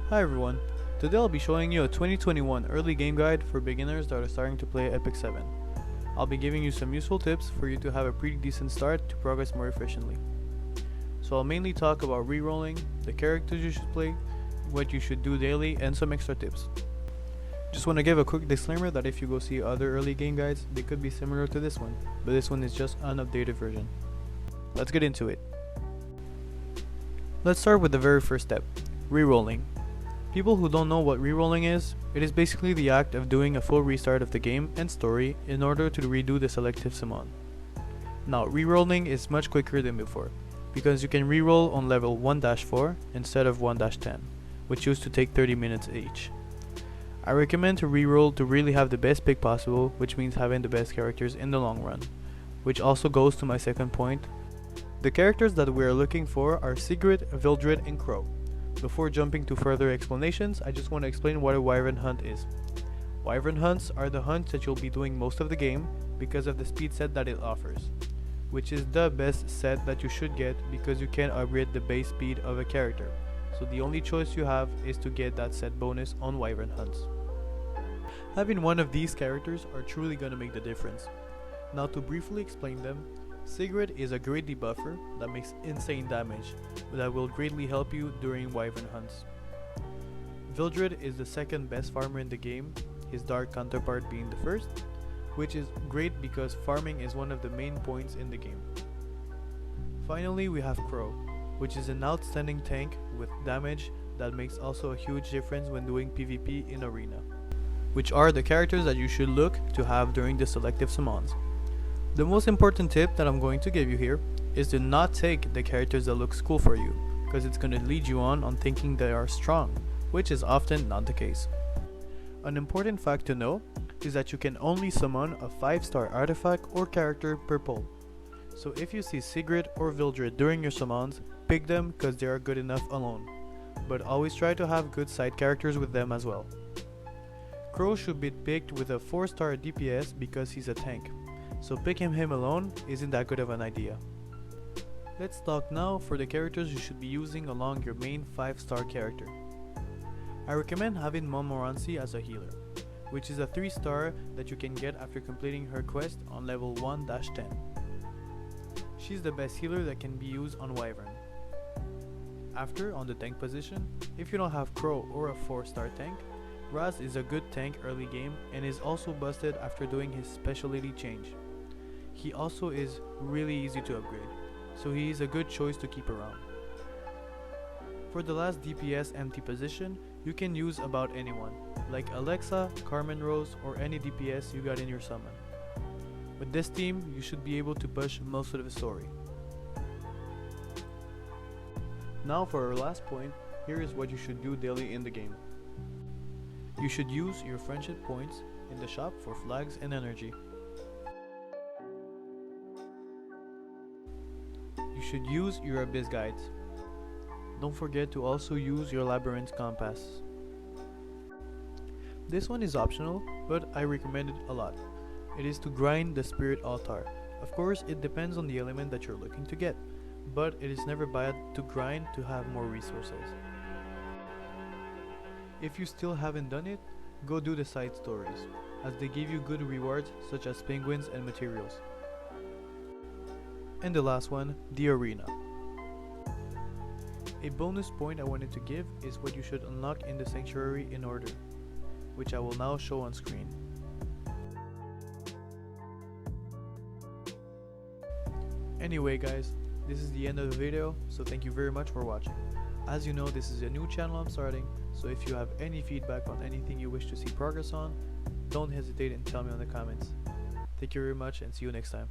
Hi everyone, today I'll be showing you a 2021 early game guide for beginners that are starting to play Epic 7. I'll be giving you some useful tips for you to have a pretty decent start to progress more efficiently. So I'll mainly talk about rerolling, the characters you should play, what you should do daily, and some extra tips. Just want to give a quick disclaimer that if you go see other early game guides, they could be similar to this one, but this one is just an updated version. Let's get into it. Let's start with the very first step, rerolling. People who don't know what rerolling is, it is basically the act of doing a full restart of the game and story in order to redo the selective summon. Now rerolling is much quicker than before, because you can reroll on level 1-4 instead of 1-10, which used to take 30 minutes each. I recommend to reroll to really have the best pick possible, which means having the best characters in the long run, which also goes to my second point. The characters that we are looking for are Sigrid, Vildred, and Crow. Before jumping to further explanations, I just want to explain what a wyvern hunt is. Wyvern hunts are the hunts that you'll be doing most of the game because of the speed set that it offers, which is the best set that you should get because you can upgrade the base speed of a character, so the only choice you have is to get that set bonus on wyvern hunts. Having one of these characters are truly gonna make the difference. Now to briefly explain them, Sigrid is a great debuffer that makes insane damage, that will greatly help you during wyvern hunts. Vildred is the second best farmer in the game, his dark counterpart being the first, which is great because farming is one of the main points in the game. Finally we have Crow, which is an outstanding tank with damage that makes also a huge difference when doing PvP in arena, which are the characters that you should look to have during the selective summons. The most important tip that I'm going to give you here is to not take the characters that looks cool for you, because it's going to lead you on thinking they are strong, which is often not the case. An important fact to know is that you can only summon a 5-star artifact or character per pull. So if you see Sigrid or Vildred during your summons, pick them because they are good enough alone, but always try to have good side characters with them as well. Crow should be picked with a 4-star DPS because he's a tank, so picking him alone isn't that good of an idea. Let's talk now for the characters you should be using along your main 5-star character. I recommend having Montmorency as a healer, which is a 3-star that you can get after completing her quest on level 1-10. She's the best healer that can be used on Wyvern. After, on the tank position, if you don't have Crow or a 4-star tank, Raz is a good tank early game and is also busted after doing his specialty change. He also is really easy to upgrade, so he is a good choice to keep around. For the last DPS empty position, you can use about anyone, like Alexa, Carmen Rose, or any DPS you got in your summon. With this team, you should be able to push most of the story. Now for our last point, here is what you should do daily in the game. You should use your friendship points in the shop for flags and energy. You should use your abyss guides. Don't forget to also use your labyrinth compass. This one is optional, but I recommend it a lot. It is to grind the spirit altar. Of course, it depends on the element that you're looking to get, but it is never bad to grind to have more resources. If you still haven't done it, go do the side stories, as they give you good rewards such as penguins and materials. And the last one, the arena. A bonus point I wanted to give is what you should unlock in the sanctuary in order, which I will now show on screen. Anyway guys, this is the end of the video, so thank you very much for watching. As you know, this is a new channel I'm starting, so if you have any feedback on anything you wish to see progress on, don't hesitate and tell me in the comments. Thank you very much and see you next time.